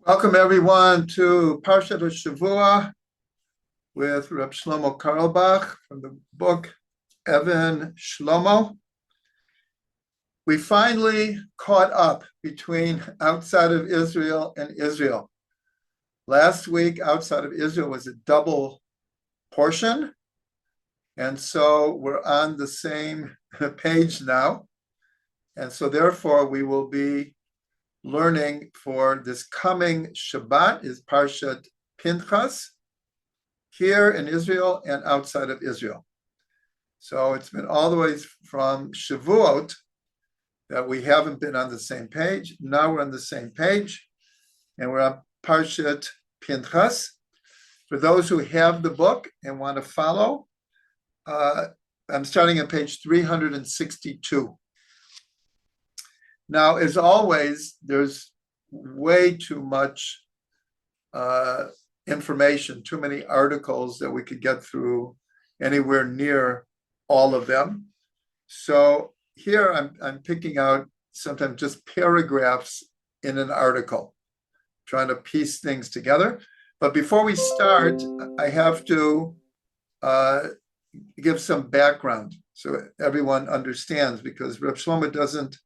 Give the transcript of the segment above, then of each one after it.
Welcome everyone to Parshat Shavua with Rav Shlomo Carlebach from the book Even Shlomo. We finally caught up between outside of Israel and Israel. Last week, outside of Israel was a double portion, and so we're on the same page now. And so therefore we will be learning for this coming Shabbat is Parshat Pinchas here in Israel and outside of Israel. So it's been all the way from Shavuot that we haven't been on the same page. Now we're on the same page and we're on Parshat Pinchas. For those who have the book and want to follow, I'm starting at page 362. Now, as always, there's way too much information, too many articles that we could get through anywhere near all of them. So here I'm picking out sometimes just paragraphs in an article, trying to piece things together. But before we start, I have to give some background so everyone understands, because Rav Shlomo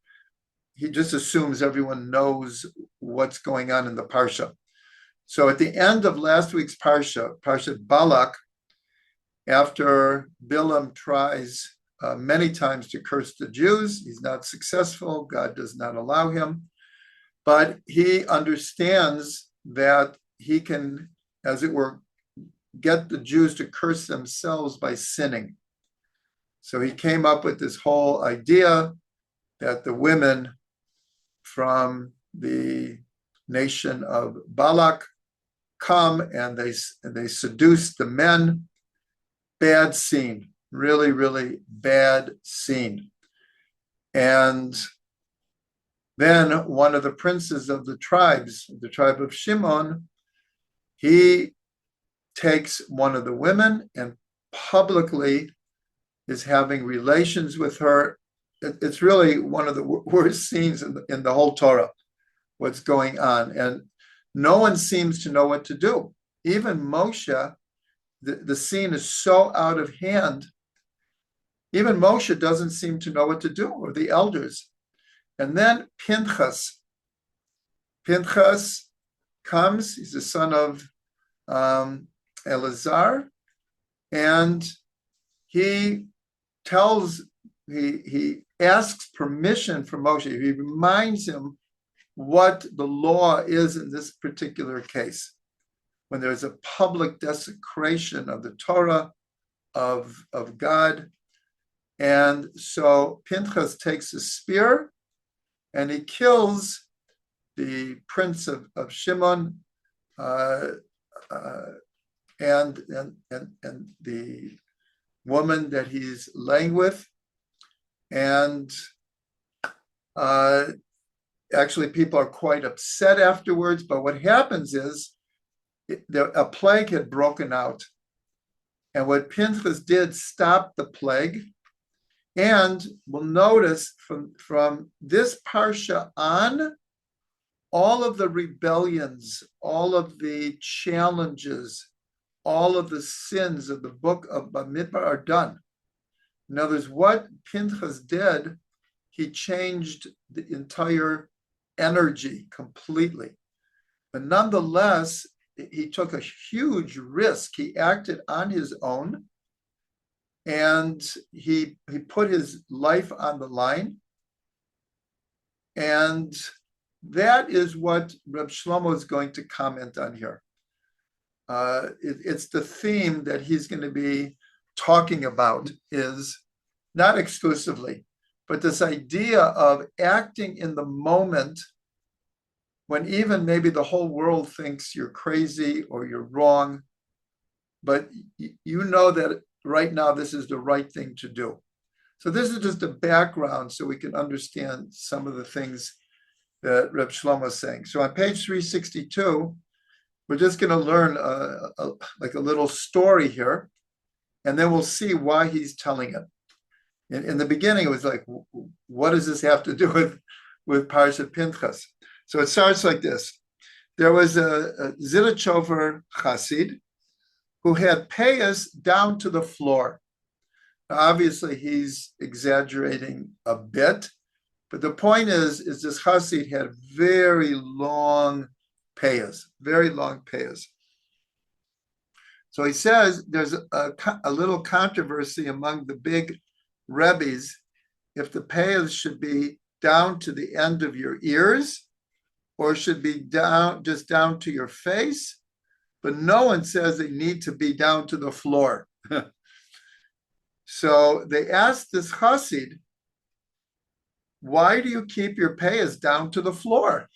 he just assumes everyone knows what's going on in the Parsha. So at the end of last week's Parshat Balak, after Bilam tries many times to curse the Jews, he's not successful, God does not allow him, but he understands that he can, as it were, get the Jews to curse themselves by sinning. So he came up with this whole idea that the women from the nation of Balak come and they seduce the men. Bad scene, really, really bad scene. And then one of the princes of the tribe of Shimon, he takes one of the women and publicly is having relations with her. It's really one of the worst scenes in the whole Torah, what's going on. And no one seems to know what to do. Even Moshe, the scene is so out of hand. Even Moshe doesn't seem to know what to do, or the elders. And then Pinchas comes, he's the son of Elazar, and he asks permission from Moshe. He reminds him what the law is in this particular case. When there's a public desecration of the Torah, of God. And so Pinchas takes a spear and he kills the prince of Shimon and the woman that he's laying with. And actually people are quite upset afterwards, but what happens is a plague had broken out, and what Pinchas did stopped the plague. And we'll notice from this parsha on, all of the rebellions, all of the challenges, all of the sins of the book of Bamidbar are done. In other words, what Pinchas did, he changed the entire energy completely. But nonetheless, he took a huge risk. He acted on his own, and he put his life on the line. And that is what Rav Shlomo is going to comment on here. It's the theme that he's going to be talking about, is not exclusively, but this idea of acting in the moment when even maybe the whole world thinks you're crazy or you're wrong, but you know that right now this is the right thing to do. So this is just a background so we can understand some of the things that Reb Shlomo is saying. So on page 362, we're just going to learn like a little story here, and then we'll see why he's telling it. In the beginning, it was like, what does this have to do with Parshat Pinchas? So it starts like this. there was a Zilichover Chasid who had Peyas down to the floor. Now, obviously, he's exaggerating a bit, but the point is this Chasid had very long Peyas, very long Peyas. So he says there's a little controversy among the big Rebbes if the Peyas should be down to the end of your ears or should be just down to your face, but no one says they need to be down to the floor. So they asked this Chasid, why do you keep your Peyas down to the floor?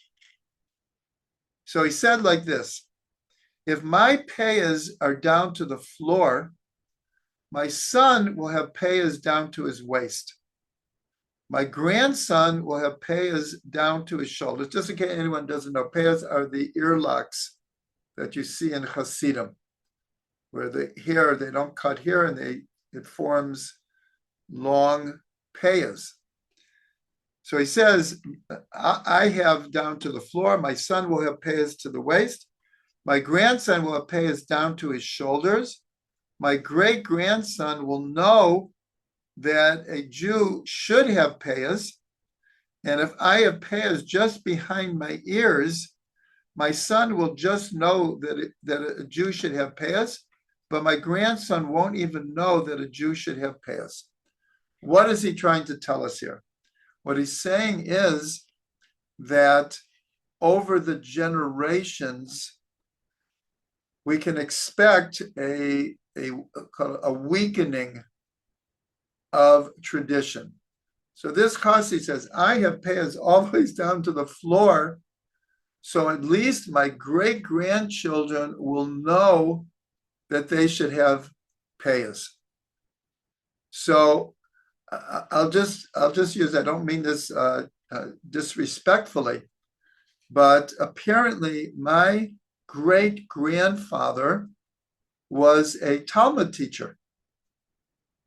So he said like this, if my Peyas are down to the floor, my son will have Peyas down to his waist. My grandson will have Peyas down to his shoulders. Just in case anyone doesn't know, Peyas are the earlocks that you see in Hasidim, where the hair, they don't cut here and it forms long Peyas. So he says, I have down to the floor, my son will have Peyas to the waist, my grandson will have Peyas down to his shoulders, my great-grandson will know that a Jew should have Peyas, and if I have Peyas just behind my ears, my son will just know that a Jew should have Peyas, but my grandson won't even know that a Jew should have Peyas. What is he trying to tell us here? What he's saying is that over the generations, we can expect a weakening of tradition. So this Chasid says, I have Peyas always down to the floor, so at least my great-grandchildren will know that they should have Peyas. So I'll just use, I don't mean this disrespectfully, but apparently my great-grandfather was a Talmud teacher.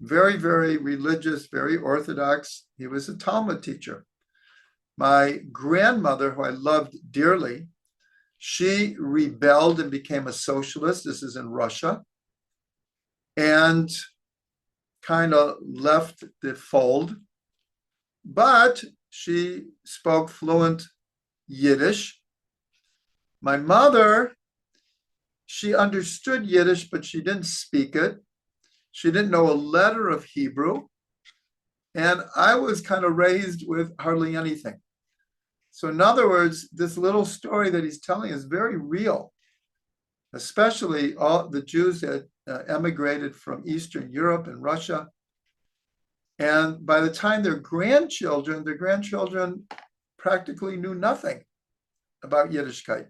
Very, very religious, very orthodox. He was a Talmud teacher. My grandmother, who I loved dearly, she rebelled and became a socialist. This is in Russia. And kind of left the fold. But she spoke fluent Yiddish. My mother, she understood Yiddish, but she didn't speak it. She didn't know a letter of Hebrew. And I was kind of raised with hardly anything. So in other words, this little story that he's telling is very real, especially all the Jews that emigrated from Eastern Europe and Russia. And by the time their grandchildren practically knew nothing about Yiddishkeit.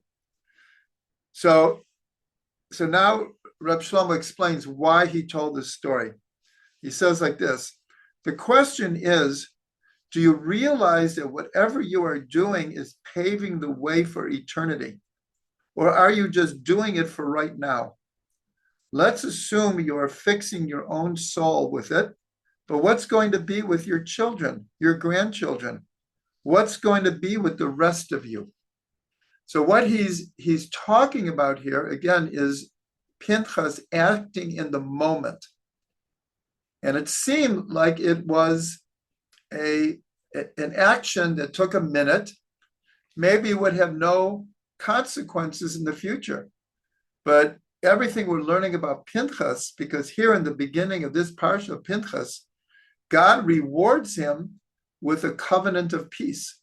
So now Rav Shlomo explains why he told this story. He says like this, the question is, do you realize that whatever you are doing is paving the way for eternity? Or are you just doing it for right now? Let's assume you are fixing your own soul with it, but what's going to be with your children, your grandchildren? What's going to be with the rest of you? So what he's talking about here, again, is Pinchas acting in the moment. And it seemed like it was an action that took a minute, maybe would have no consequences in the future. But everything we're learning about Pinchas, because here in the beginning of this Parsha of Pinchas, God rewards him with a covenant of peace.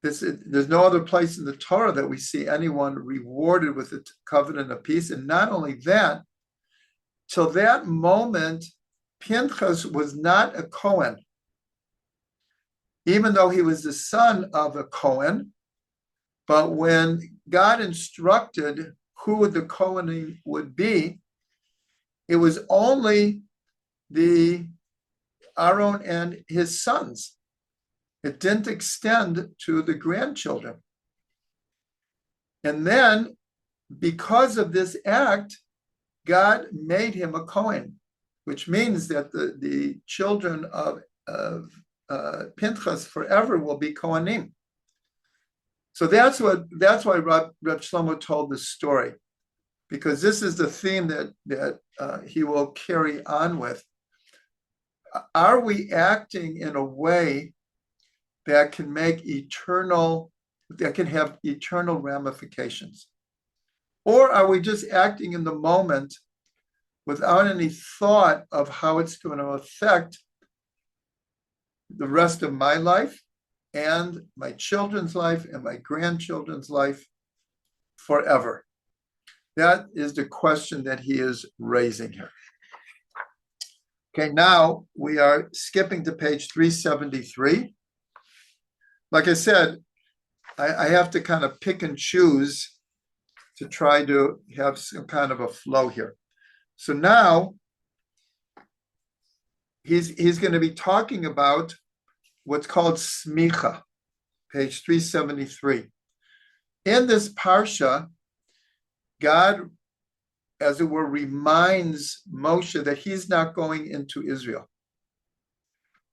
There's no other place in the Torah that we see anyone rewarded with a covenant of peace. And not only that, till that moment, Pinchas was not a Cohen. Even though he was the son of a Cohen, but when God instructed who the Cohen would be, it was only the Aaron and his sons. It didn't extend to the grandchildren. And then, because of this act, God made him a Cohen, which means that the children of Pinchas forever will be Kohanim. So that's why Rav Shlomo told this story, because this is the theme that he will carry on with. Are we acting in a way that can have eternal ramifications? Or are we just acting in the moment without any thought of how it's going to affect the rest of my life and my children's life and my grandchildren's life forever? That is the question that he is raising here. Okay, now we are skipping to page 373. Like I said, I have to kind of pick and choose to try to have some kind of a flow here. So now he's going to be talking about what's called Smicha, page 373. In this parsha, God, as it were, reminds Moshe that he's not going into Israel.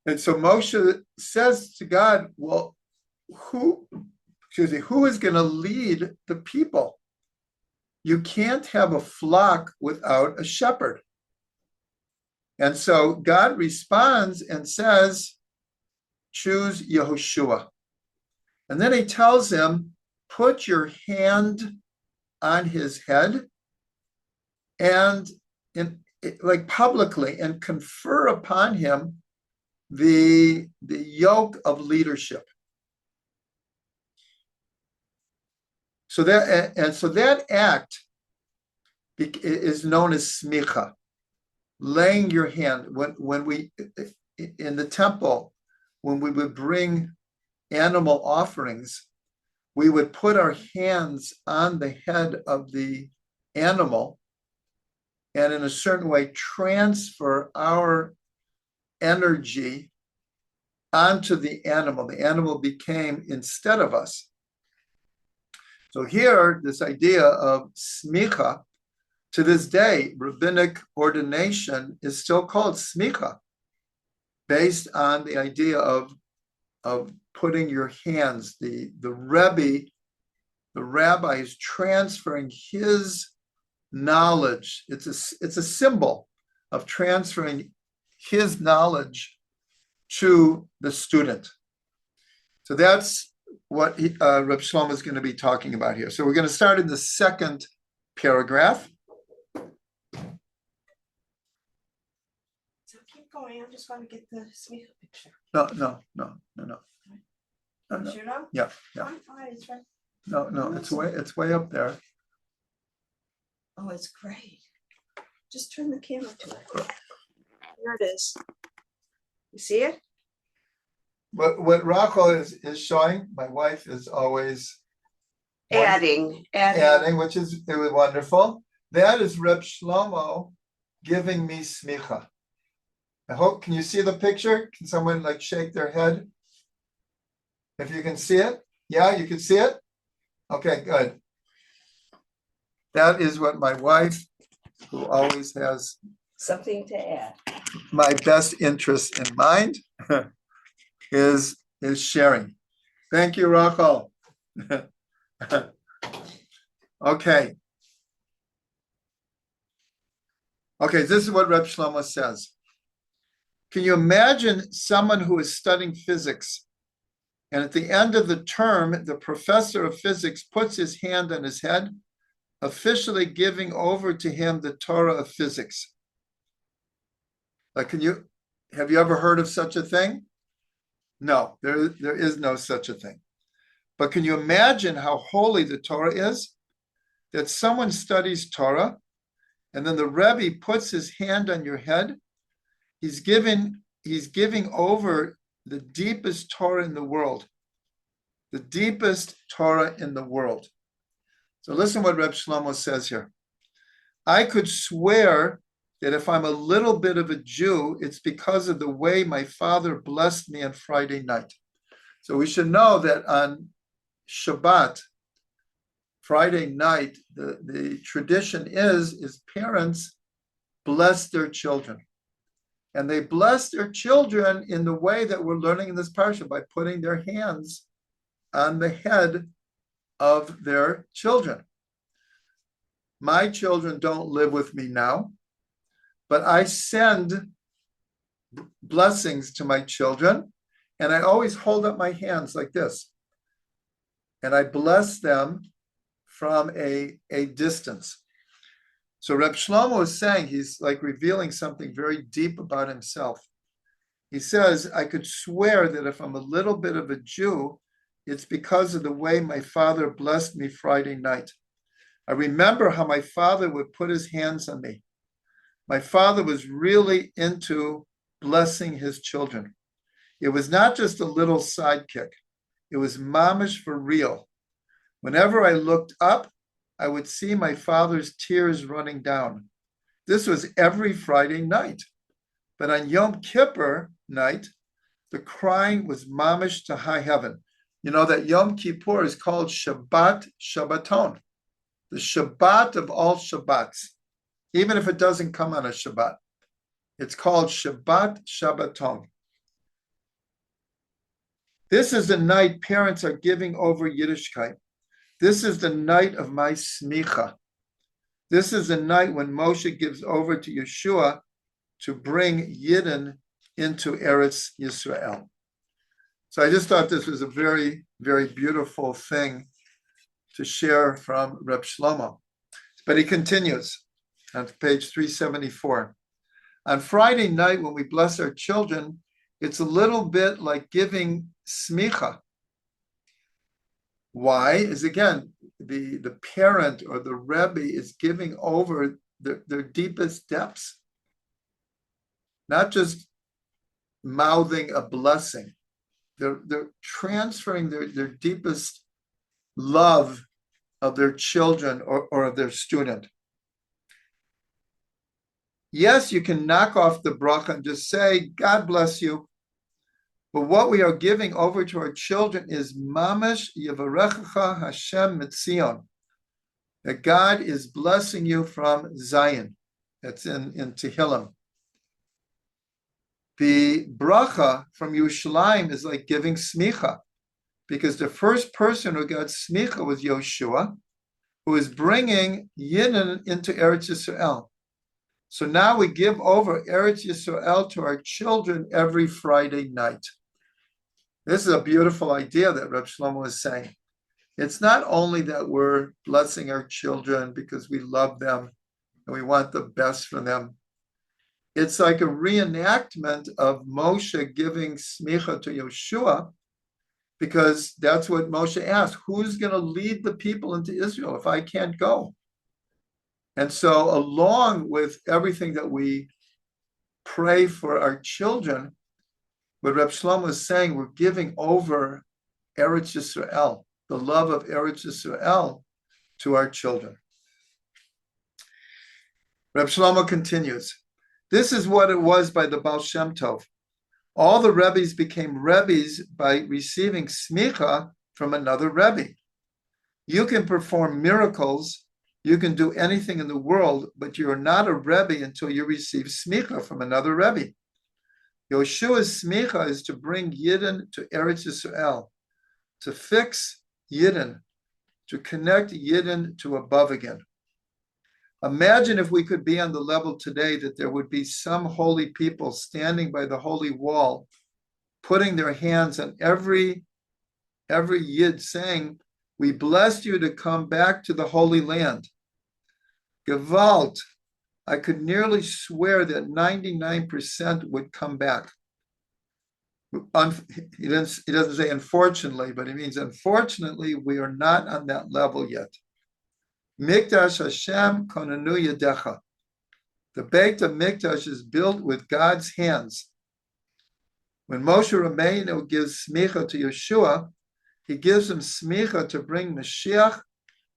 And so Moshe says to God, well, who is going to lead the people? You can't have a flock without a shepherd. And so God responds and says, choose Yehoshua. And then he tells him, put your hand on his head and like publicly, and confer upon him the yoke of leadership. So that act is known as Smicha, laying your hand. When we in the temple, when we would bring animal offerings, we would put our hands on the head of the animal and in a certain way transfer our energy onto the animal. The animal became instead of us. So here, this idea of Smicha, to this day, rabbinic ordination is still called Smicha, based on the idea of putting your hands. The Rebbe, the rabbi, is transferring his knowledge. It's a symbol of transferring his knowledge to the student. So that's what Rav Shlomo is going to be talking about here. So we're going to start in the second paragraph. So keep going. I just want to get the Smicha picture. No. Sure now? Yeah. Oh, it's right. No, it's way up there. Oh, it's great. Just turn the camera to it. There it is. You see it? What Rachel is showing, my wife is always Adding, which is wonderful. That is Reb Shlomo giving me Smicha. I hope, can you see the picture? Can someone like shake their head? If you can see it? Yeah, you can see it? Okay, good. That is what my wife, who always has something to add, my best interest in mind, is sharing. Thank you, Rachel. Okay. Okay, this is what Reb Shlomo says. Can you imagine someone who is studying physics, and at the end of the term, the professor of physics puts his hand on his head, officially giving over to him the Torah of physics? Like, have you ever heard of such a thing? No, there is no such a thing. But can you imagine how holy the Torah is? That someone studies Torah, and then the Rebbe puts his hand on your head. He's giving over the deepest Torah in the world. The deepest Torah in the world. So listen what Reb Shlomo says here. I could swear that if I'm a little bit of a Jew, it's because of the way my father blessed me on Friday night. So we should know that on Shabbat, Friday night, the tradition is parents bless their children. And they bless their children in the way that we're learning in this parsha, by putting their hands on the head of their children. My children don't live with me now, but I send blessings to my children, and I always hold up my hands like this, and I bless them from a distance. So Rav Shlomo is saying, he's like revealing something very deep about himself. He says, I could swear that if I'm a little bit of a Jew, it's because of the way my father blessed me Friday night. I remember how my father would put his hands on me. My father was really into blessing his children. It was not just a little sidekick. It was mamish for real. Whenever I looked up, I would see my father's tears running down. This was every Friday night. But on Yom Kippur night, the crying was mamish to high heaven. You know that Yom Kippur is called Shabbat Shabbaton, the Shabbat of all Shabbats, even if it doesn't come on a Shabbat. It's called Shabbat Shabbaton. This is the night parents are giving over Yiddishkeit. This is the night of my Smicha. This is the night when Moshe gives over to Yeshua to bring Yidden into Eretz Yisrael. So I just thought this was a very, very beautiful thing to share from Reb Shlomo. But he continues on page 374. On Friday night, when we bless our children, it's a little bit like giving smicha. Why? Is again, the parent or the Rebbe is giving over their deepest depths, not just mouthing a blessing. They're transferring their deepest love of their children or of their student. Yes, you can knock off the bracha and just say, God bless you. But what we are giving over to our children is mamash yevarechecha Hashem mitzion. That God is blessing you from Zion. That's in Tehillim. The bracha from Yerushalayim is like giving smicha, because the first person who got smicha was Yoshua, who is bringing Yidden into Eretz Yisrael. So now we give over Eretz Yisrael to our children every Friday night. This is a beautiful idea that Rav Shlomo is saying. It's not only that we're blessing our children because we love them and we want the best for them. It's like a reenactment of Moshe giving smicha to Yeshua, because that's what Moshe asked. Who's going to lead the people into Israel if I can't go? And so along with everything that we pray for our children, what Reb Shlomo is saying, we're giving over Eretz Yisrael, the love of Eretz Yisrael, to our children. Reb Shlomo continues, this is what it was by the Baal Shem Tov. All the Rebbes became Rebbes by receiving smicha from another Rebbe. You can perform miracles, you can do anything in the world, but you're not a Rebbe until you receive smicha from another Rebbe. Yeshua's smicha is to bring Yidden to Eretz Yisrael, to fix Yidden, to connect Yidden to above again. Imagine if we could be on the level today that there would be some holy people standing by the holy wall, putting their hands on every Yid, saying, we blessed you to come back to the Holy Land. Gewalt, I could nearly swear that 99% would come back. He doesn't say unfortunately, but he means unfortunately we are not on that level yet. Mikdash Hashem konanu yadecha. The Beit of Mikdash is built with God's hands. When Moshe Rabbeinu gives smicha to Yeshua, he gives him smicha to bring Mashiach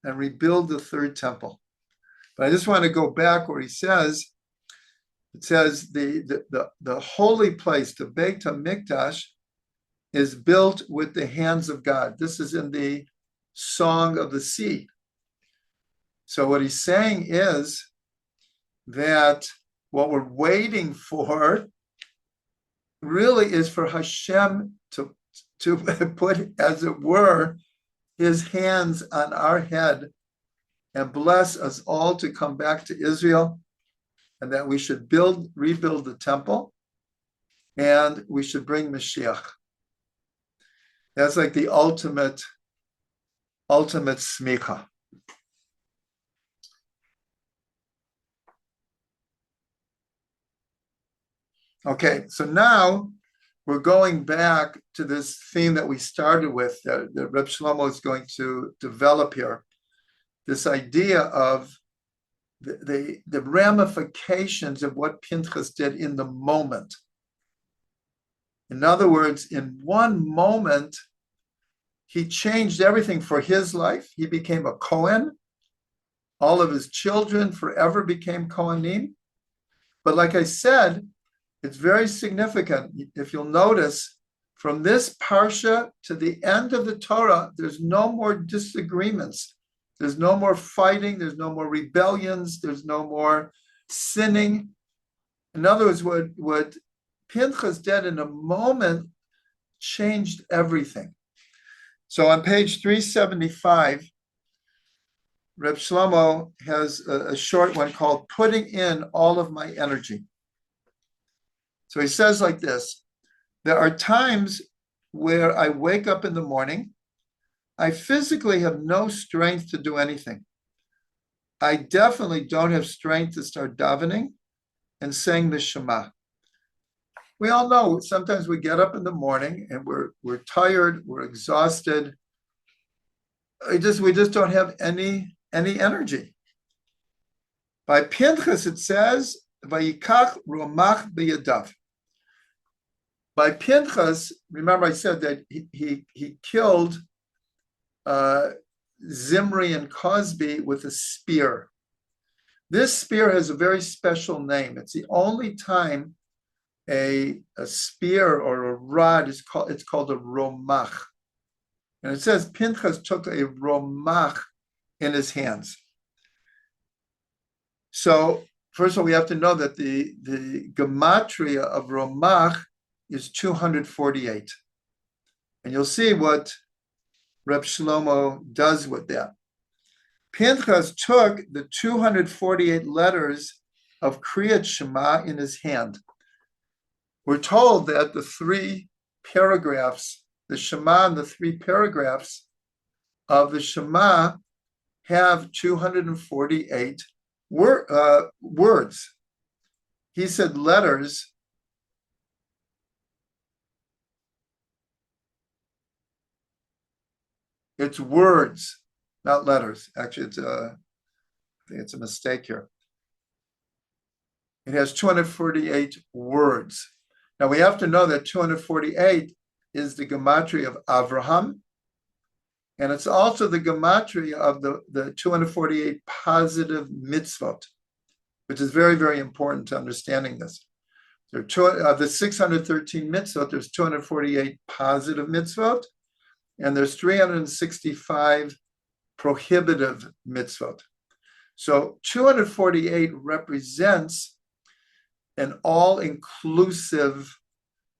and rebuild the third temple. But I just want to go back where it says the holy place, the Beit HaMikdash, is built with the hands of God. This is in the Song of the Sea. So what he's saying is that what we're waiting for really is for Hashem to put, as it were, his hands on our head and bless us all to come back to Israel, and that we should rebuild the temple, and we should bring Mashiach. That's like the ultimate smicha. Okay, so now we're going back to this theme that we started with, that Reb Shlomo is going to develop here. This idea of the ramifications of what Pinchas did in the moment. In other words, in one moment, he changed everything for his life. He became a Kohen. All of his children forever became Kohanim. But like I said, it's very significant. If you'll notice, from this Parsha to the end of the Torah, there's no more disagreements. There's no more fighting. There's no more rebellions. There's no more sinning. In other words, what Pinchas did in a moment changed everything. So on page 375, Reb Shlomo has a short one called Putting in All of My Energy. So he says like this: there are times where I wake up in the morning, I physically have no strength to do anything. I definitely don't have strength to start davening and saying the Shema. We all know sometimes we get up in the morning and we're tired, we're exhausted. We just don't have any energy. By Pinchas it says, Vayikach Romach b'yadav. By Pinchas, remember I said that he killed Zimri and Cosby with a spear. This spear has a very special name. It's the only time a spear or a rod it's called a Romach. And it says Pinchas took a Romach in his hands. So first of all, we have to know that the gematria of Romach is 248. And you'll see what Reb Shlomo does with that. Pinchas took the 248 letters of Kriyat Shema in his hand. We're told that the three paragraphs, the Shema and the three paragraphs of the Shema have 248 words. He said letters. It's words, not letters. Actually, I think it's a mistake here. It has 248 words. Now we have to know that 248 is the gematria of Avraham, and it's also the gematria of the 248 positive mitzvot, which is very, very important to understanding this. There are the 613 mitzvot, there's 248 positive mitzvot, and there's 365 prohibitive mitzvot. So 248 represents an all-inclusive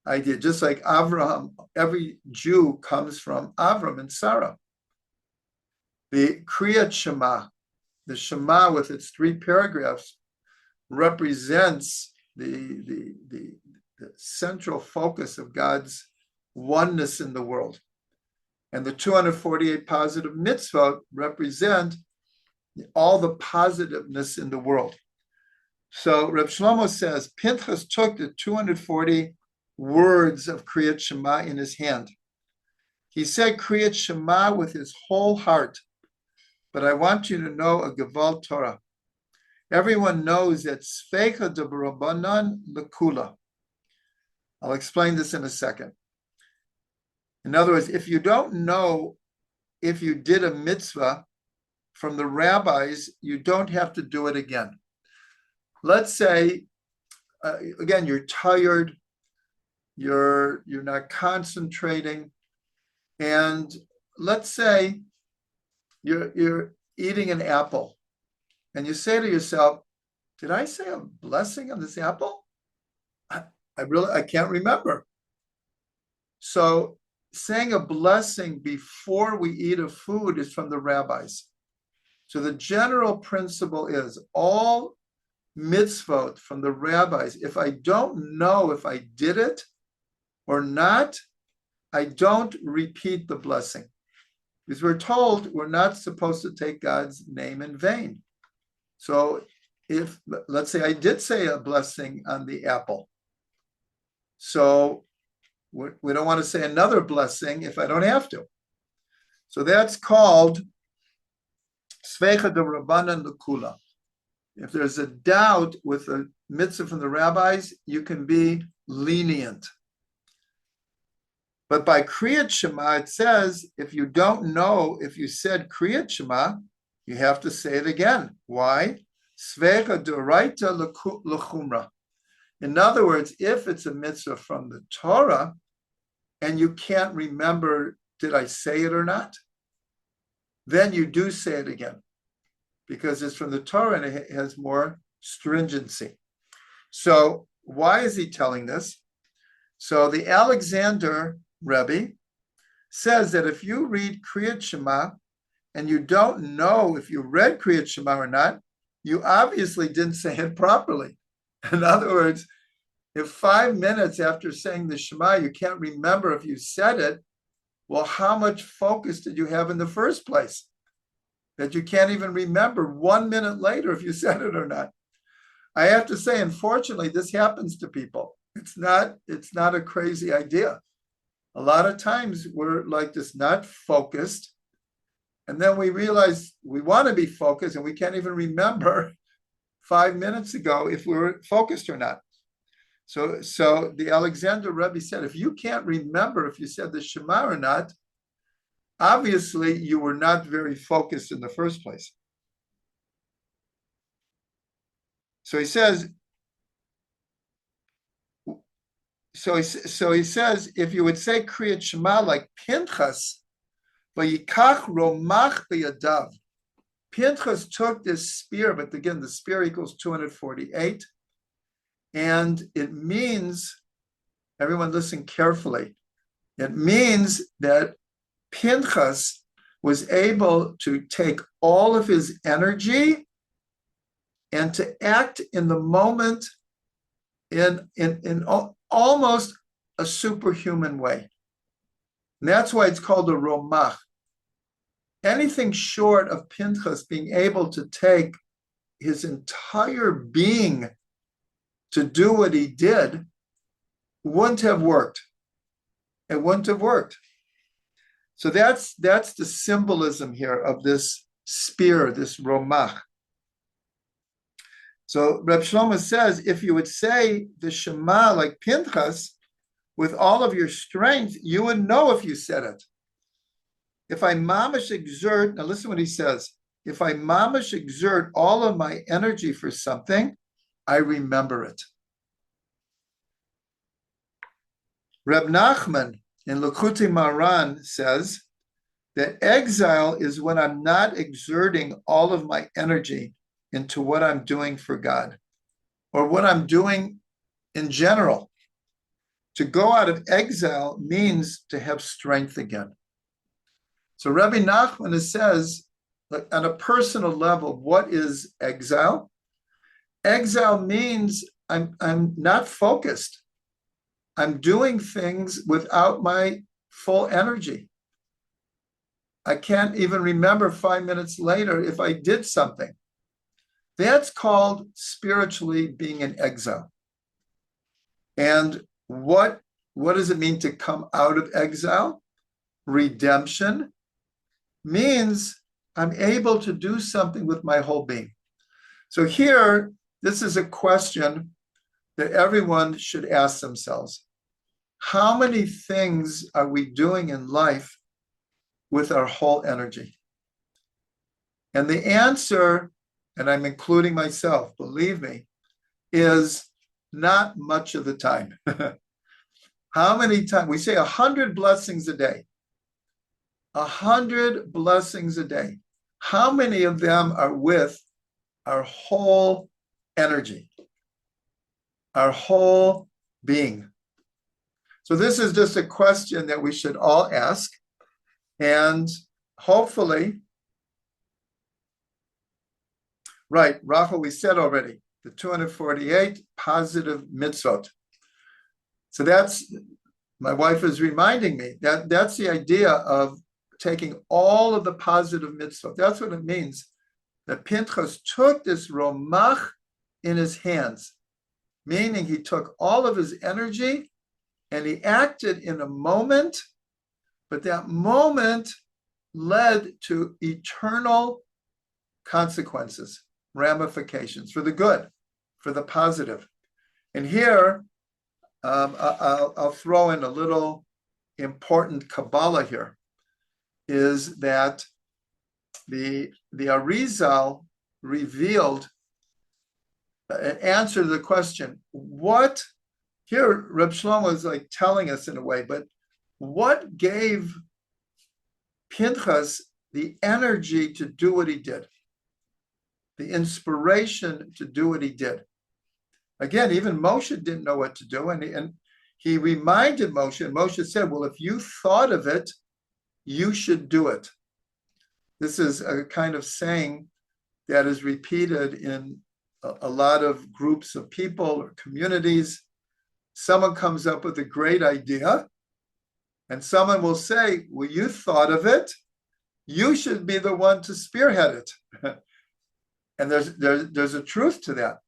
idea. Just like Avraham, every Jew comes from Avram and Sarah. The Kriyat Shema, the Shema with its three paragraphs, represents the central focus of God's oneness in the world. And the 248 positive mitzvot represent all the positiveness in the world. So Reb Shlomo says, Pinchas took the 240 words of Kriyat Shema in his hand. He said Kriyat Shema with his whole heart. But I want you to know a Geval Torah. Everyone knows that Sfecha de B'Rabbanan Lekula. I'll explain this in a second. In other words, if you don't know if you did a mitzvah from the rabbis, you don't have to do it again. Let's say, again, you're tired, you're not concentrating, and let's say you're eating an apple, and you say to yourself, did I say a blessing on this apple? I can't remember. So saying a blessing before we eat a food is from the rabbis. So the general principle is all mitzvot from the rabbis. If I don't know if I did it or not, I don't repeat the blessing. Because we're told we're not supposed to take God's name in vain. So if, let's say I did say a blessing on the apple. So we don't want to say another blessing if I don't have to. So that's called Smicha de Rabbanan L'Kula. If there's a doubt with a mitzvah from the rabbis, you can be lenient. But by Kriyat Shema, it says, if you don't know if you said Kriyat Shema, you have to say it again. Why? Smicha d'oraita l'chumra. In other words, if it's a mitzvah from the Torah, and you can't remember, did I say it or not? Then you do say it again, because it's from the Torah and it has more stringency. So why is he telling this? So the Alexander Rebbe says that if you read Kriyat Shema and you don't know if you read Kriyat Shema or not, you obviously didn't say it properly. In other words, if 5 minutes after saying the Shema, you can't remember if you said it, well, how much focus did you have in the first place? That you can't even remember 1 minute later if you said it or not. I have to say, unfortunately, this happens to people. It's not a crazy idea. A lot of times we're like this, not focused. And then we realize we want to be focused and we can't even remember 5 minutes ago if we were focused or not. So the Alexander Rebbe said, if you can't remember if you said the Shema or not, obviously you were not very focused in the first place. So he says, he says, if you would say Kriyat Shema like Pinchas, vayikach Romach b'yadav. Pinchas took this spear, but again, the spear equals 248. And it means, everyone listen carefully, it means that Pinchas was able to take all of his energy and to act in the moment in almost a superhuman way. And that's why it's called a Romach. Anything short of Pinchas being able to take his entire being to do what he did wouldn't have worked. It wouldn't have worked. So that's the symbolism here of this spear, this Romach. So Rav Shlomo says, if you would say the Shema like Pinchas with all of your strength, you would know if you said it. If I mamash exert, now listen what he says, if I mamash exert all of my energy for something, I remember it. Reb Nachman in Likutei Moharan says that exile is when I'm not exerting all of my energy into what I'm doing for God or what I'm doing in general. To go out of exile means to have strength again. So Rabbi Nachman says, like, on a personal level, what is exile? Exile means I'm not focused. I'm doing things without my full energy. I can't even remember 5 minutes later if I did something. That's called spiritually being in exile. And what does it mean to come out of exile? Redemption means I'm able to do something with my whole being. So here, this is a question that everyone should ask themselves. How many things are we doing in life with our whole energy? And the answer, and I'm including myself, believe me, is not much of the time. How many times? We say 100 blessings a day. 100 blessings a day. How many of them are with our whole energy, our whole being? So this is just a question that we should all ask. And hopefully, right, Rachel, we said already, the 248 positive mitzvot. So that's, my wife is reminding me, that's the idea of taking all of the positive mitzvot. That's what it means, that Pinchas took this Romach in his hands, meaning he took all of his energy and he acted in a moment, but that moment led to eternal consequences, ramifications for the good, for the positive. And here, I'll throw in a little important Kabbalah here, is that the Arizal revealed an answer to the question, what, here Rav Shlomo is like telling us in a way, but what gave Pinchas the energy to do what he did, the inspiration to do what he did? Again, even Moshe didn't know what to do, and he reminded Moshe, and Moshe said, well, if you thought of it, you should do it. This is a kind of saying that is repeated in a lot of groups of people or communities. Someone comes up with a great idea, and someone will say, well, you thought of it, you should be the one to spearhead it. And there's a truth to that.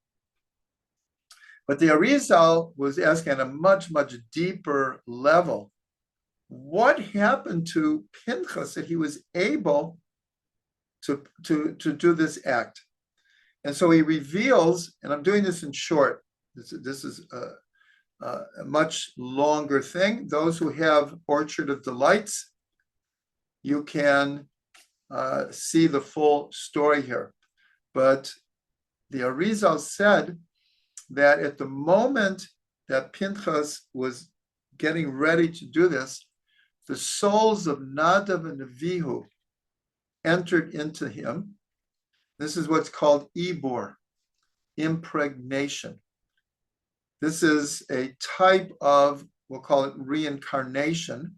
But the Arizal was asking at a much, much deeper level, what happened to Pinchas that he was able to do this act? And so he reveals, and I'm doing this in short, this is a much longer thing. Those who have Orchard of Delights, you can see the full story here. But the Arizal said that at the moment that Pinchas was getting ready to do this, the souls of Nadav and Avihu entered into him. This is what's called ibor, impregnation. This is a type of, we'll call it reincarnation,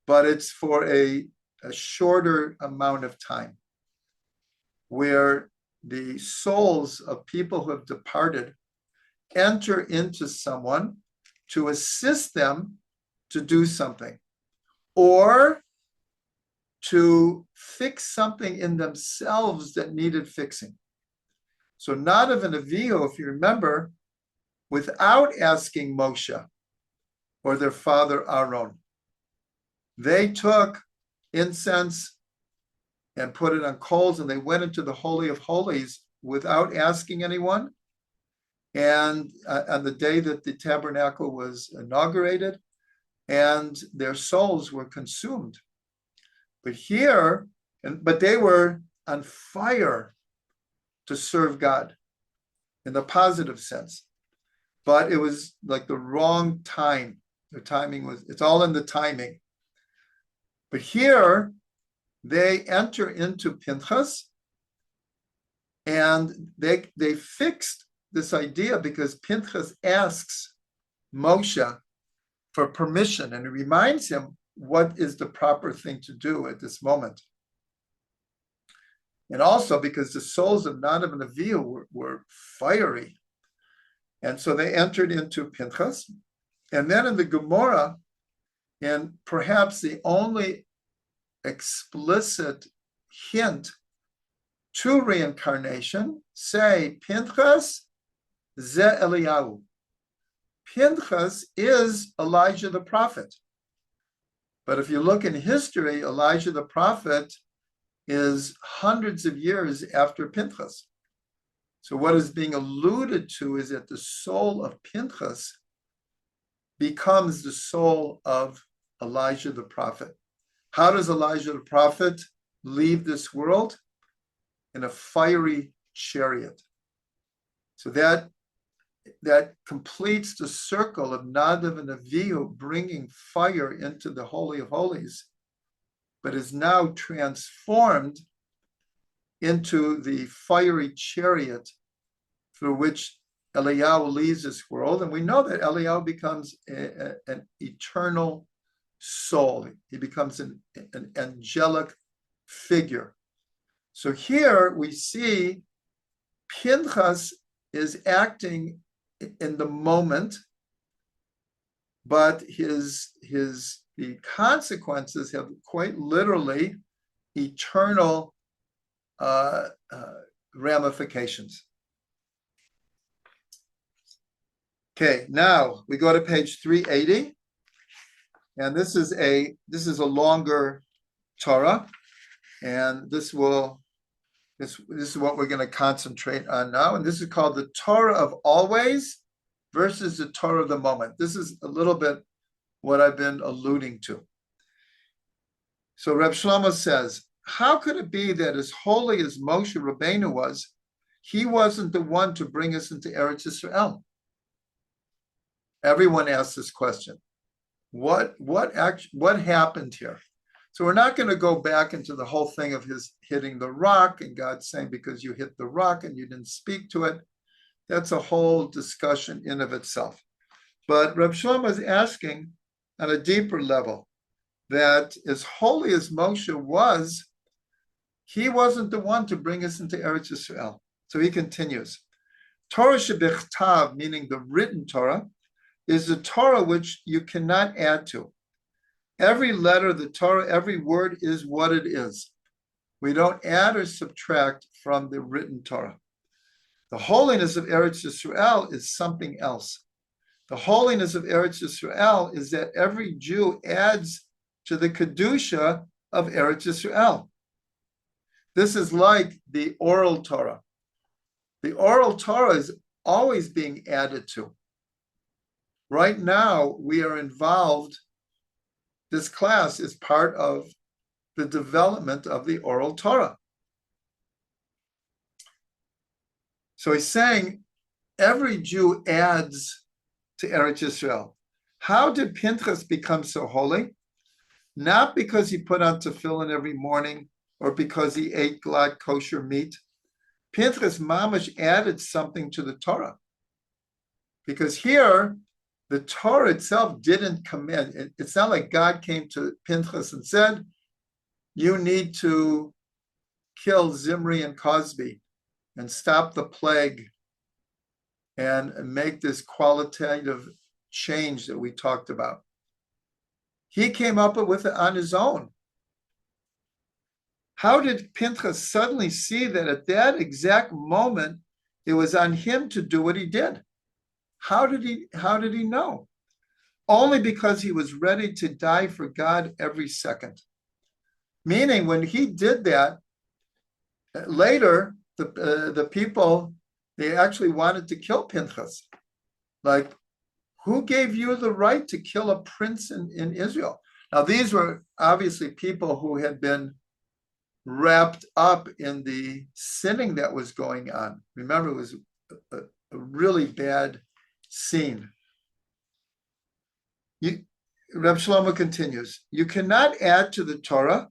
but it's for a shorter amount of time, where the souls of people who have departed enter into someone to assist them to do something, or to fix something in themselves that needed fixing. So Nadav and Avihu, if you remember, without asking Moshe or their father Aaron, they took incense and put it on coals, and they went into the Holy of Holies without asking anyone. And on the day that the tabernacle was inaugurated, and their souls were consumed. But here, but they were on fire to serve God in the positive sense. But it was like the wrong time. The timing was, it's all in the timing. But here, they enter into Pinchas, and they fixed this idea because Pinchas asks Moshe for permission, and it reminds him what is the proper thing to do at this moment. And also because the souls of Nadav and Avihu were fiery. And so they entered into Pinchas. And then in the Gemara, and perhaps the only explicit hint to reincarnation, say Pinchas ze Eliyahu. Pinchas is Elijah the prophet. But if you look in history, Elijah the prophet is hundreds of years after Pinchas. So what is being alluded to is that the soul of Pinchas becomes the soul of Elijah the prophet. How does Elijah the prophet leave this world? In a fiery chariot. So that completes the circle of Nadav and Avihu bringing fire into the Holy of Holies, but is now transformed into the fiery chariot through which Eliyahu leaves this world, and we know that Eliyahu becomes an eternal soul. He becomes an angelic figure. So here we see Pinchas is acting in the moment, but the consequences have quite literally eternal ramifications. Okay, now we go to page 380, and this is a longer Torah, and this is what we're going to concentrate on now, and this is called the Torah of always versus the Torah of the moment. This is a little bit what I've been alluding to. So Rav Shlomo says, how could it be that as holy as Moshe Rabbeinu was, he wasn't the one to bring us into Eretz Yisrael? Everyone asks this question. What happened here? So we're not going to go back into the whole thing of his hitting the rock and God saying, because you hit the rock and you didn't speak to it. That's a whole discussion in of itself. But Rav Shlomo is asking on a deeper level that as holy as Moshe was, he wasn't the one to bring us into Eretz Yisrael. So he continues. Torah shebichtav, meaning the written Torah, is the Torah which you cannot add to. Every letter of the Torah, every word is what it is. We don't add or subtract from the written Torah. The holiness of Eretz Yisrael is something else. The holiness of Eretz Yisrael is that every Jew adds to the Kedusha of Eretz Yisrael. This is like the oral Torah. The oral Torah is always being added to. Right now, we are involved, this class is part of the development of the oral Torah. So he's saying every Jew adds to Eretz Yisrael. How did Pinchas become so holy? Not because he put on tefillin every morning or because he ate glad kosher meat. Pinchas mamash added something to the Torah. Because here, the Torah itself didn't command. It's not like God came to Pinchas and said, you need to kill Zimri and Cosby and stop the plague and make this qualitative change that we talked about. He came up with it on his own. How did Pinchas suddenly see that at that exact moment, it was on him to do what he did? How did he know? Only because he was ready to die for God every second. Meaning when he did that, later, the people, they actually wanted to kill Pinchas. Like, who gave you the right to kill a prince in Israel? Now, these were obviously people who had been wrapped up in the sinning that was going on. Remember, it was a really bad scene. Rav Shlomo continues, you cannot add to the Torah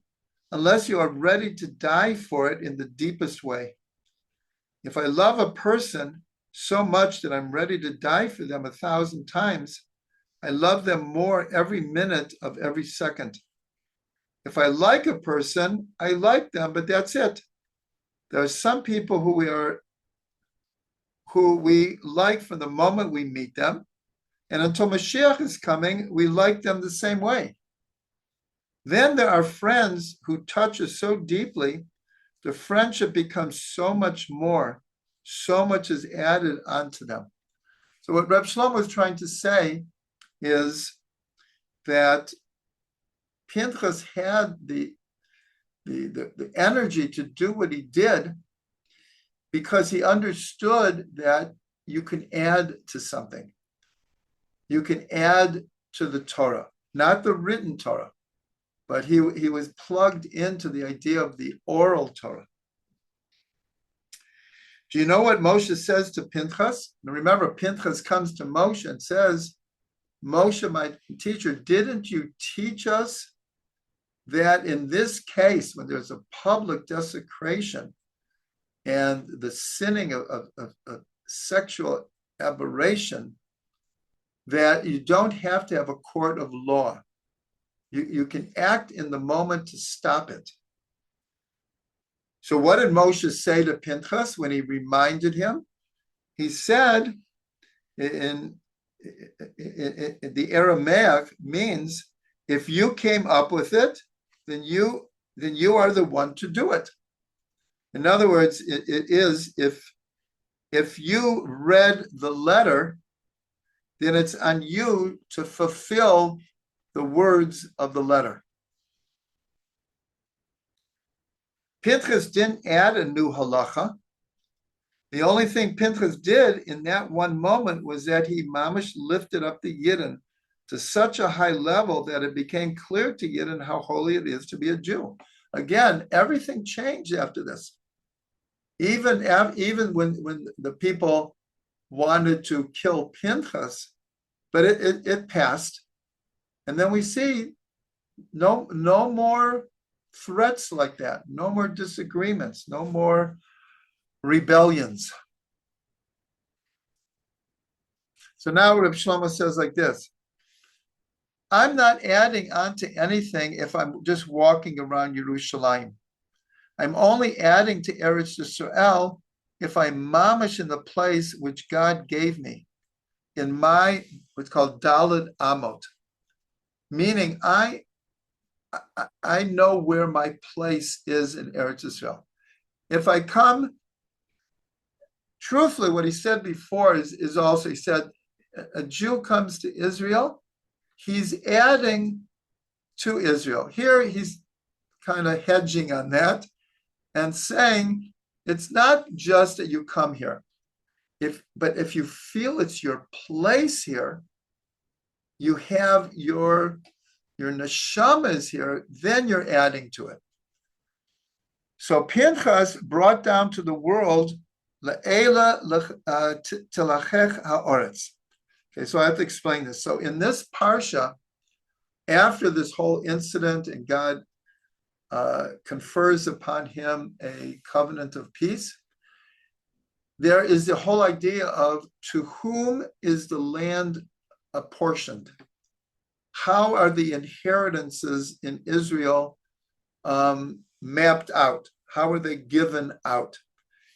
unless you are ready to die for it in the deepest way. If I love a person so much that I'm ready to die for them 1,000 times, I love them more every minute of every second. If I like a person, I like them, but that's it. There are some people who we like from the moment we meet them, and until Mashiach is coming, we like them the same way. Then there are friends who touch us so deeply, the friendship becomes so much more, so much is added onto them. So what Rav Shlomo is trying to say is that Pinchas had the energy to do what he did because he understood that you can add to something. You can add to the Torah, not the written Torah, but he was plugged into the idea of the oral Torah. Do you know what Moshe says to Pinchas? Now remember, Pinchas comes to Moshe and says, Moshe, my teacher, didn't you teach us that in this case, when there's a public desecration and the sinning of sexual aberration that you don't have to have a court of law. You can act in the moment to stop it. So what did Moshe say to Pinchas when he reminded him? He said, in the Aramaic means, if you came up with it, then you are the one to do it. In other words, it is if you read the letter, then it's on you to fulfill the words of the letter. Pinchas didn't add a new halacha. The only thing Pinchas did in that one moment was that he mamish lifted up the Yidden to such a high level that it became clear to Yidden how holy it is to be a Jew. Again, everything changed after this. Even when the people wanted to kill Pinchas, but it passed. And then we see no more threats like that, no more disagreements, no more rebellions. So now Rav Shlomo says like this: I'm not adding on to anything if I'm just walking around Yerushalayim. I'm only adding to Eretz Yisrael if I'm mamish in the place which God gave me, in my what's called Daled Amot, meaning I know where my place is in Eretz Yisrael. If I come, truthfully, what he said before is also, he said, a Jew comes to Israel, he's adding to Israel. Here he's kind of hedging on that and saying, it's not just that you come here, but if you feel it's your place here, you have your neshama is here, then you're adding to it. So Pinchas brought down to the world Le'ela Telachech ha'oretz. Okay, so I have to explain this. So in this parsha, after this whole incident and God confers upon him a covenant of peace, there is the whole idea of to whom is the land apportioned? How are the inheritances in Israel mapped out? How are they given out?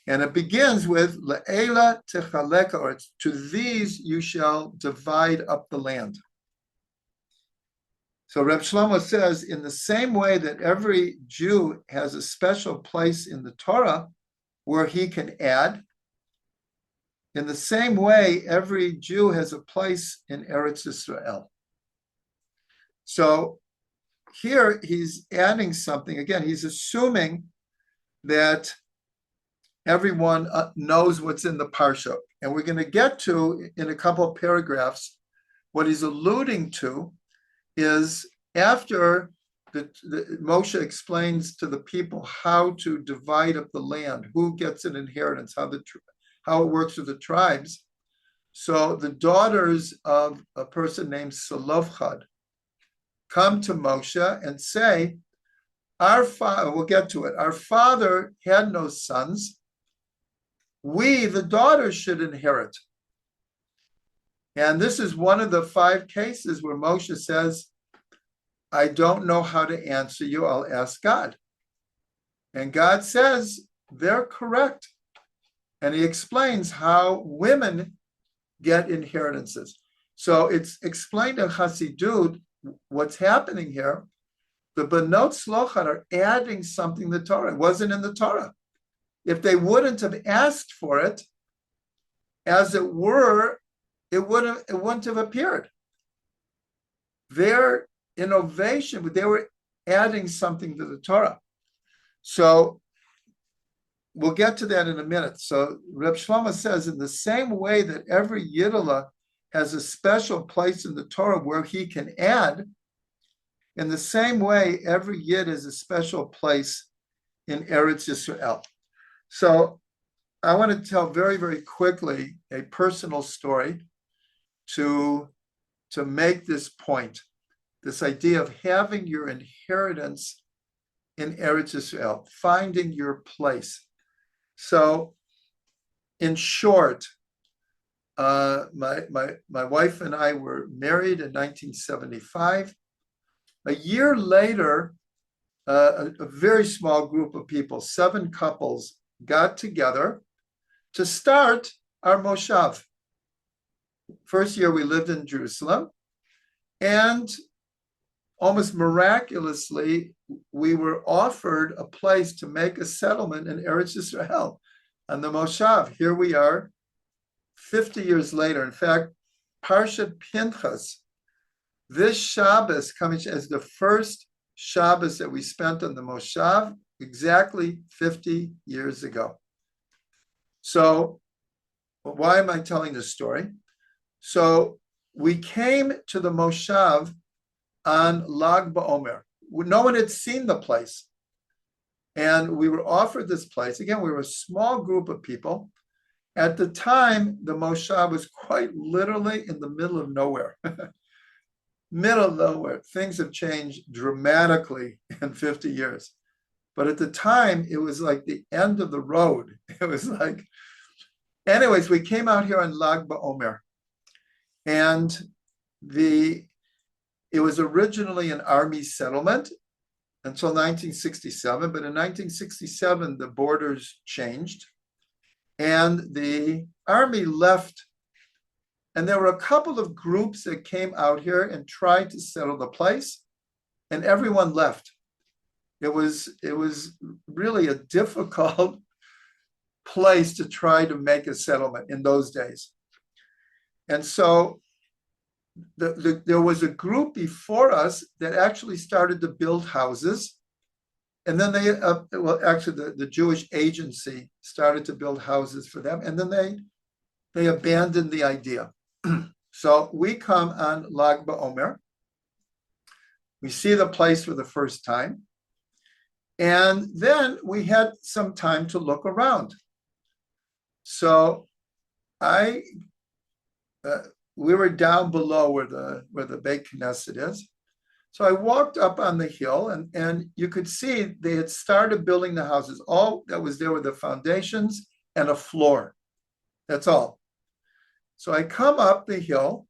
And it begins with Le'ela techaleka, or to these you shall divide up the land. So Rav Shlomo says, in the same way that every Jew has a special place in the Torah where he can add, in the same way every Jew has a place in Eretz Yisrael. So here he's adding something. Again, he's assuming that everyone knows what's in the parsha. And we're going to get to, in a couple of paragraphs, what he's alluding to is after Moshe explains to the people how to divide up the land, who gets an inheritance, how it works with the tribes. So the daughters of a person named Tzelofchad come to Moshe and say, our father, we'll get to it, our father had no sons. We, the daughters, should inherit. And this is one of the 5 cases where Moshe says, I don't know how to answer you, I'll ask God. And God says, they're correct. And he explains how women get inheritances. So it's explained in Chasidut what's happening here. The Banot Tzzelofchad are adding something to the Torah. It wasn't in the Torah. If they wouldn't have asked for it, as it were, it wouldn't have appeared. Their innovation, they were adding something to the Torah. So we'll get to that in a minute. So Reb Shlomo says, in the same way that every Yidela has a special place in the Torah where he can add, in the same way, every Yid has a special place in Eretz Yisrael. So I want to tell very, very quickly a personal story to make this point, this idea of having your inheritance in Eretz Yisrael, finding your place. So in short, my wife and I were married in 1975. A year later, a very small group of people, 7 couples, got together to start our moshav. First year we lived in Jerusalem, and almost miraculously, we were offered a place to make a settlement in Eretz Yisrael on the moshav. Here we are, 50 years later. In fact, Parshat Pinchas, this Shabbos coming as the first Shabbos that we spent on the moshav, exactly 50 years ago. So why am I telling this story? So we came to the moshav on Lag BaOmer. No one had seen the place. And we were offered this place. Again, we were a small group of people. At the time, the moshav was quite literally in the middle of nowhere. Middle of nowhere. Things have changed dramatically in 50 years. But at the time, it was like the end of the road. It was like, anyways, we came out here on Lag BaOmer. And it was originally an army settlement until 1967. But in 1967, the borders changed. And the army left. And there were a couple of groups that came out here and tried to settle the place, and everyone left. It was really a difficult place to try to make a settlement in those days. And so there was a group before us that actually started to build houses. And then the Jewish agency started to build houses for them. And then they abandoned the idea. So we come on Lag BaOmer. We see the place for the first time. And then we had some time to look around. So we were down below where the Beit Knesset is. So I walked up on the hill, and you could see they had started building the houses. All that was there were the foundations and a floor. That's all. So I come up the hill,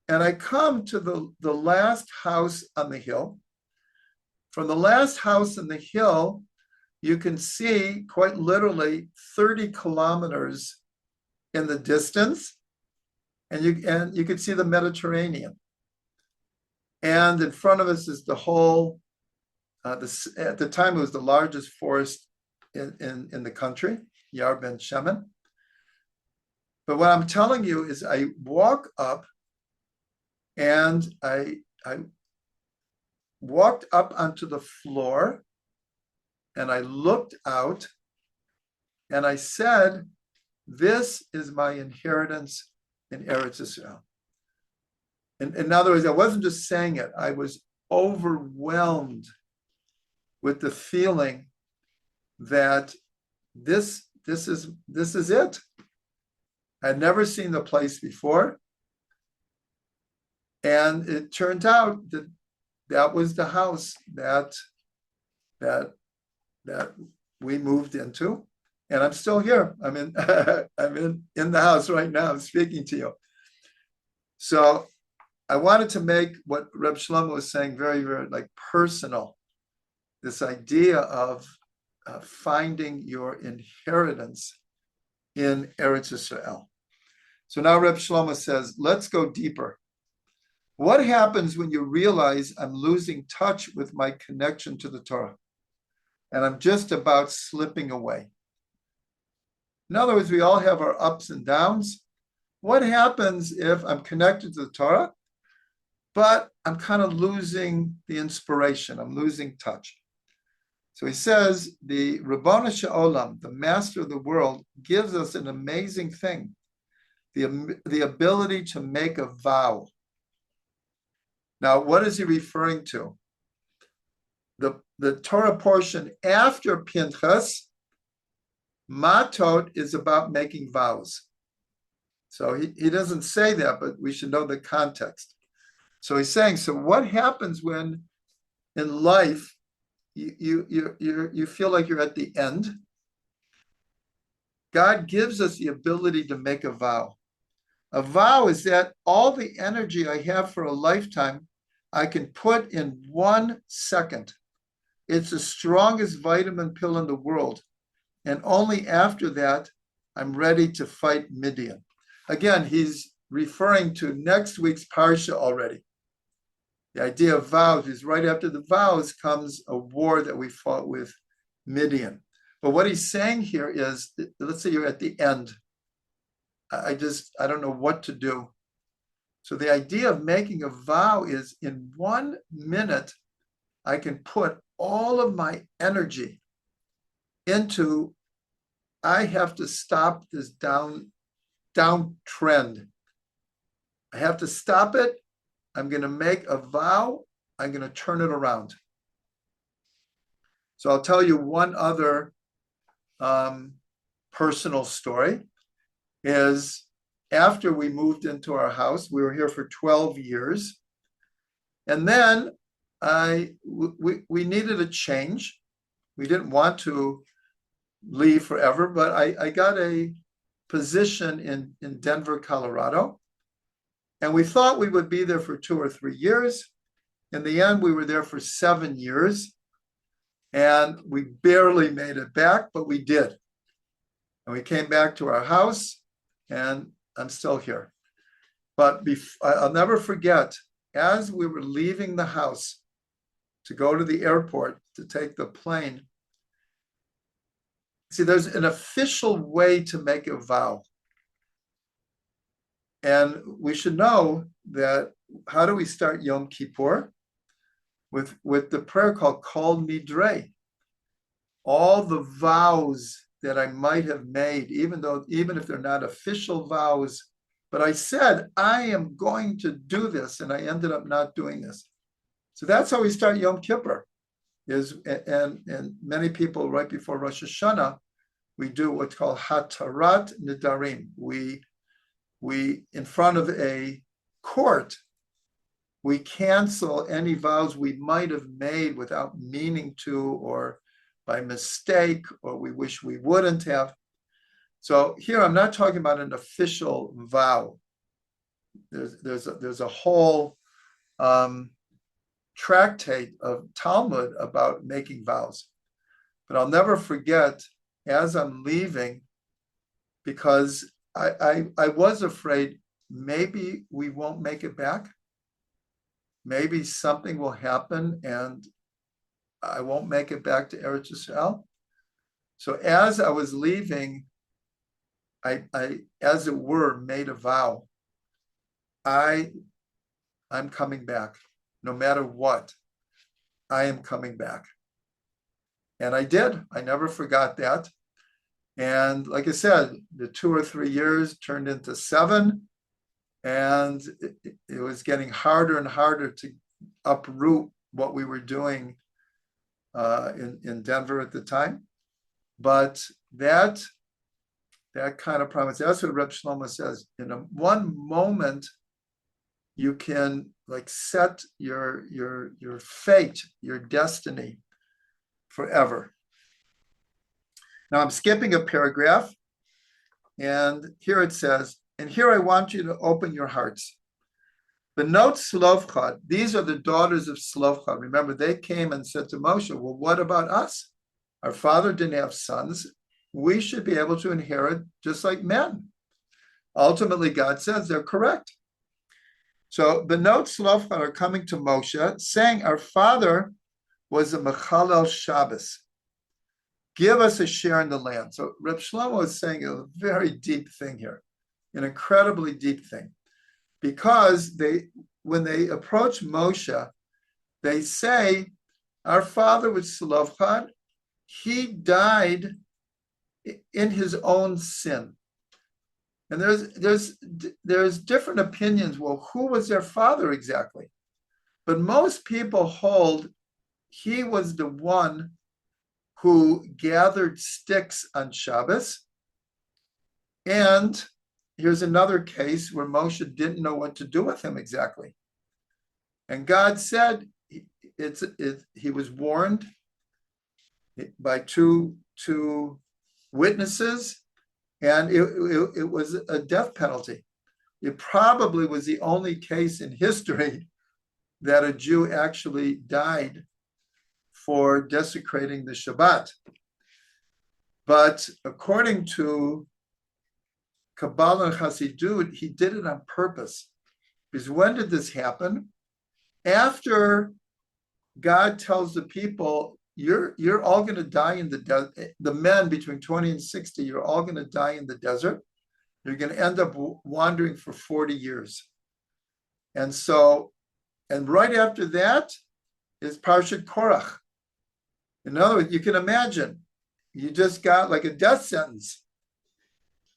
and I come to the last house on the hill. From the last house on the hill, you can see quite literally 30 kilometers in the distance, and you can see the Mediterranean. And in front of us is the whole, at the time it was the largest forest in the country, Yar Ben Shemen. But what I'm telling you is I walk up, and I walked up onto the floor, and I looked out, and I said, this is my inheritance in Eretz Yisrael. In other words, I wasn't just saying it, I was overwhelmed with the feeling that this is it. I'd never seen the place before. And it turned out that was the house that we moved into. And I'm still here. I'm in the house right now. I'm speaking to you. So I wanted to make what Rav Shlomo was saying very, very like personal. This idea of finding your inheritance in Eretz Yisrael. So now Rav Shlomo says, let's go deeper. What happens when you realize I'm losing touch with my connection to the Torah, and I'm just about slipping away? In other words, we all have our ups and downs. What happens if I'm connected to the Torah, but I'm kind of losing the inspiration, I'm losing touch? So he says, the Ribono Shel Olam, the master of the world, gives us an amazing thing, the ability to make a vow. Now, what is he referring to? The Torah portion after Pinchas, Matot, is about making vows. So he doesn't say that, but we should know the context. So he's saying, so what happens when in life you feel like you're at the end? God gives us the ability to make a vow. A vow is that all the energy I have for a lifetime, I can put in 1 second. It's the strongest vitamin pill in the world. And only after that, I'm ready to fight Midian. Again, he's referring to next week's Parsha already. The idea of vows is right after the vows comes a war that we fought with Midian. But what he's saying here is, let's say you're at the end. I don't know what to do. So the idea of making a vow is in 1 minute, I can put all of my energy into, I have to stop this down trend. I have to stop it. I'm going to make a vow. I'm going to turn it around. So I'll tell you one other personal story. Is after we moved into our house, we were here for 12 years. And then we needed a change. We didn't want to leave forever, but I got a position in Denver, Colorado. And we thought we would be there for 2 or 3 years. In the end, we were there for 7 years. And we barely made it back, but we did. And we came back to our house. And I'm still here. But I'll never forget, as we were leaving the house to go to the airport to take the plane, see, there's an official way to make a vow. And we should know that, how do we start Yom Kippur? With the prayer called Kol Nidrei. All the vows that I might have made, even if they're not official vows, but I said, I am going to do this, and I ended up not doing this. So that's how we start Yom Kippur. And many people right before Rosh Hashanah, we do what's called Hatarat Nidarim. We in front of a court, we cancel any vows we might have made without meaning to, or by mistake, or we wish we wouldn't have. So here I'm not talking about an official vow. There's a whole tractate of Talmud about making vows. But I'll never forget, as I'm leaving, because I was afraid maybe we won't make it back. Maybe something will happen and I won't make it back to Eretz Yisrael. So as I was leaving, I as it were, made a vow. I'm coming back. No matter what, I am coming back. And I did. I never forgot that. And like I said, the 2 or 3 years turned into 7. And it was getting harder and harder to uproot what we were doing in Denver at the time. But that kind of promise, that's what Rav Shlomo says. In one moment, you can like set your fate, your destiny forever. Now I'm skipping a paragraph, and here it says, and here I want you to open your hearts. The note Tzelofchad, these are the daughters of Tzelofchad. Remember, they came and said to Moshe, well, what about us? Our father didn't have sons. We should be able to inherit just like men. Ultimately, God says they're correct. So the note Tzelofchad are coming to Moshe, saying, our father was a Mechalel Shabbos. Give us a share in the land. So Rav Shlomo is saying a very deep thing here, an incredibly deep thing. Because when they approach Moshe, they say, our father was Tzelofchad. He died in his own sin. And there's different opinions. Well, who was their father exactly? But most people hold he was the one who gathered sticks on Shabbos. And here's another case where Moshe didn't know what to do with him exactly. And God said, he was warned by two witnesses, and it was a death penalty. it probably was the only case in history that a Jew actually died for desecrating the Shabbat. But according to Kabbalah and Chasidut, he did it on purpose. Because when did this happen? After God tells the people, you're all going to die in the desert. The men between 20 and 60, you're all going to die in the desert. You're going to end up wandering for 40 years. And right after that is Parshat Korach. In other words, you can imagine, you just got like a death sentence.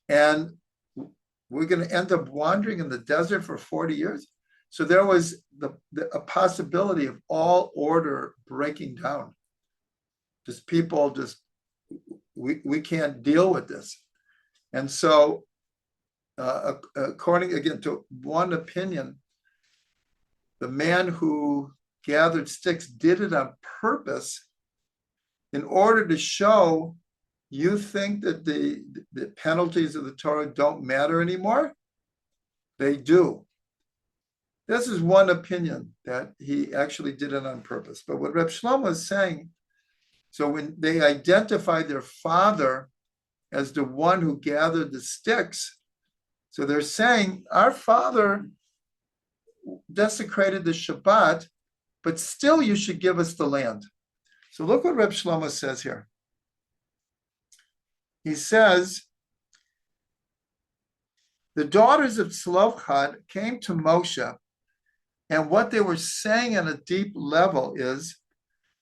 And we're going to end up wandering in the desert for 40 years. So there was a possibility of all order breaking down. Just people we can't deal with this. And so according again to one opinion, the man who gathered sticks did it on purpose in order to show, you think that the penalties of the Torah don't matter anymore? They do. This is one opinion, that he actually did it on purpose. But what Rav Shlomo is saying, so when they identify their father as the one who gathered the sticks, so they're saying, our father desecrated the Shabbat, but still you should give us the land. So look what Rav Shlomo says here. He says, the daughters of Tzelofchad came to Moshe, and what they were saying on a deep level is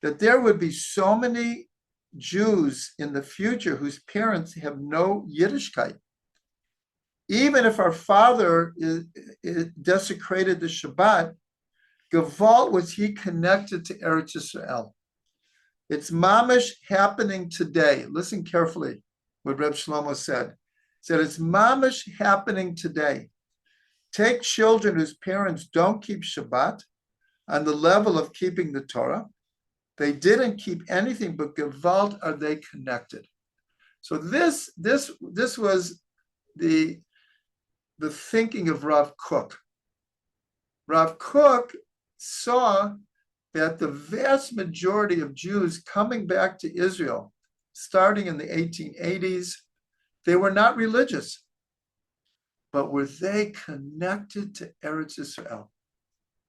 that there would be so many Jews in the future whose parents have no Yiddishkeit. Even if our father desecrated the Shabbat, Gevalt was he connected to Eretz Yisrael. It's mamish happening today. Listen carefully what Reb Shlomo said. He said, it's mamish happening today. Take children whose parents don't keep Shabbat on the level of keeping the Torah. They didn't keep anything, but Gevalt are they connected. So this was the thinking of Rav Kook. Rav Kook saw that the vast majority of Jews coming back to Israel, starting in the 1880s, they were not religious, but were they connected to Eretz Yisrael?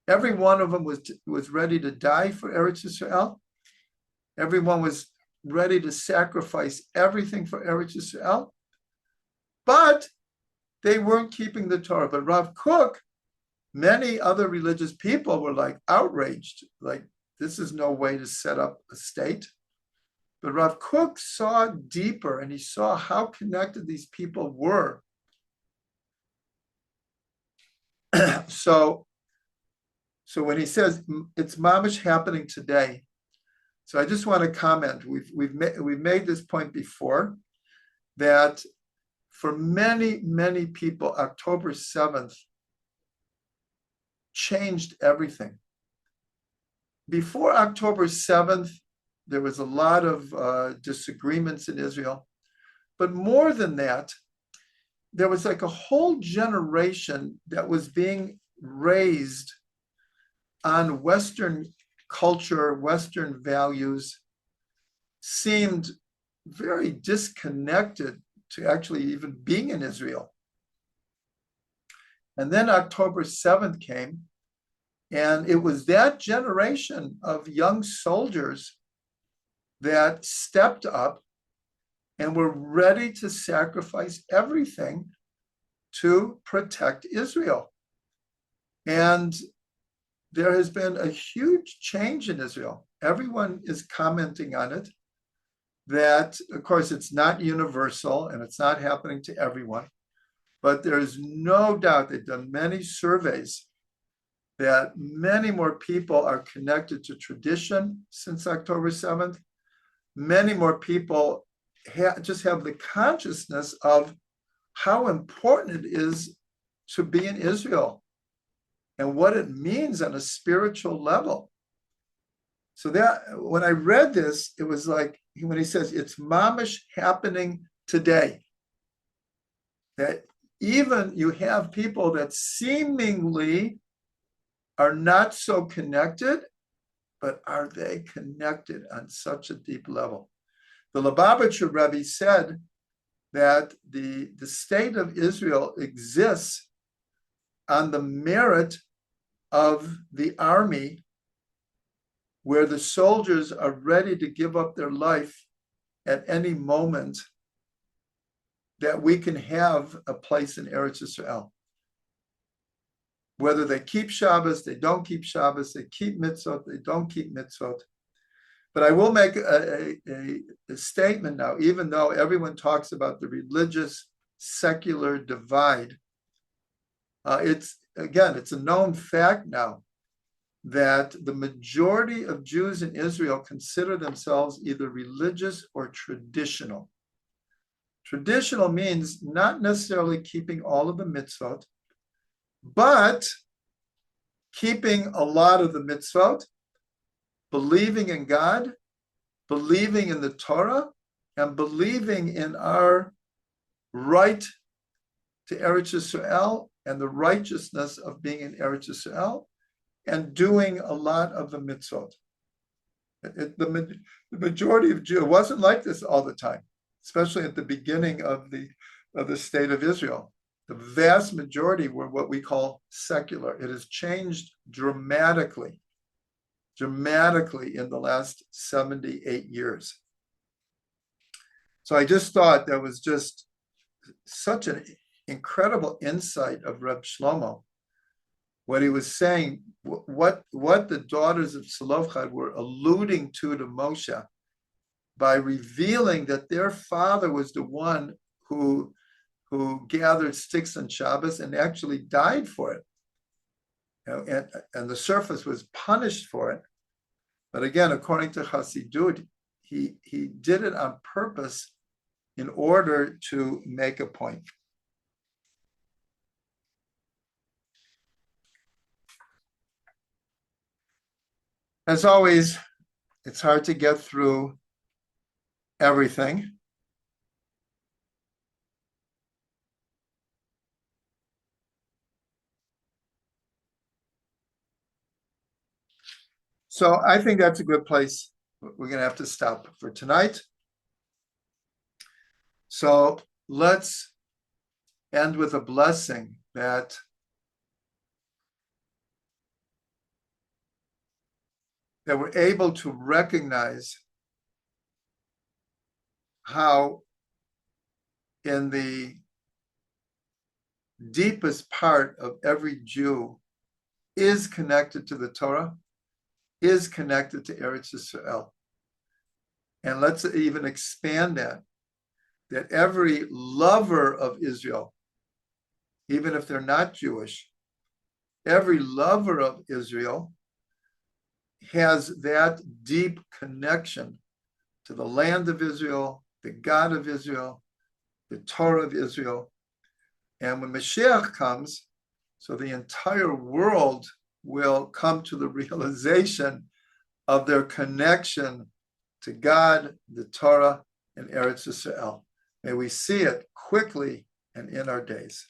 Every one of them was ready to die for Eretz Yisrael. Everyone was ready to sacrifice everything for Eretz Yisrael, but they weren't keeping the Torah. But Rav Kook, many other religious people were like outraged, like this is no way to set up a state. But Rav Kook saw deeper, and he saw how connected these people were. So when he says it's mamish happening today, so I just want to comment. We've made this point before, that for many people, October 7th changed everything. Before October 7th, there was a lot of disagreements in Israel. But more than that, there was like a whole generation that was being raised on Western culture, Western values, seemed very disconnected to actually even being in Israel. And then October 7th came, and it was that generation of young soldiers that stepped up and were ready to sacrifice everything to protect Israel. And there has been a huge change in Israel. Everyone is commenting on it, that, of course, it's not universal and it's not happening to everyone, but there is no doubt, they've done many surveys, that many more people are connected to tradition since October 7th. Many more people just have the consciousness of how important it is to be in Israel and what it means on a spiritual level. So that when I read this, it was like when he says it's mamish happening today, that even you have people that seemingly are not so connected, but are they connected on such a deep level? The Lubavitcher Rebbe said that the state of Israel exists on the merit of the army, where the soldiers are ready to give up their life at any moment, that we can have a place in Eretz Yisrael. Whether they keep Shabbos, they don't keep Shabbos, they keep mitzvot, they don't keep mitzvot. But I will make a statement now, even though everyone talks about the religious secular divide. It's a known fact now that the majority of Jews in Israel consider themselves either religious or traditional. Traditional means not necessarily keeping all of the mitzvot, but keeping a lot of the mitzvot, believing in God, believing in the Torah, and believing in our right to Eretz Yisrael and the righteousness of being in Eretz Yisrael, and doing a lot of the mitzvot. The majority of Jews, it wasn't like this all the time, especially at the beginning of the state of Israel. The vast majority were what we call secular. It has changed dramatically in the last 78 years. So I just thought that was just such an incredible insight of Rav Shlomo, what he was saying, what the daughters of Tzelofchad were alluding to Moshe by revealing that their father was the one who gathered sticks on Shabbos and actually died for it. And the surface was punished for it. But again, according to Chasidut, he did it on purpose in order to make a point. As always, it's hard to get through everything. So I think that's a good place. We're going to have to stop for tonight. So let's end with a blessing that we're able to recognize how in the deepest part of every Jew is connected to the Torah, is connected to Eretz Yisrael. And let's even expand that every lover of Israel, even if they're not Jewish, every lover of Israel has that deep connection to the land of Israel, the God of Israel, the Torah of Israel. And when Mashiach comes, so the entire world will come to the realization of their connection to God, the Torah, and Eretz Yisrael. May we see it quickly and in our days.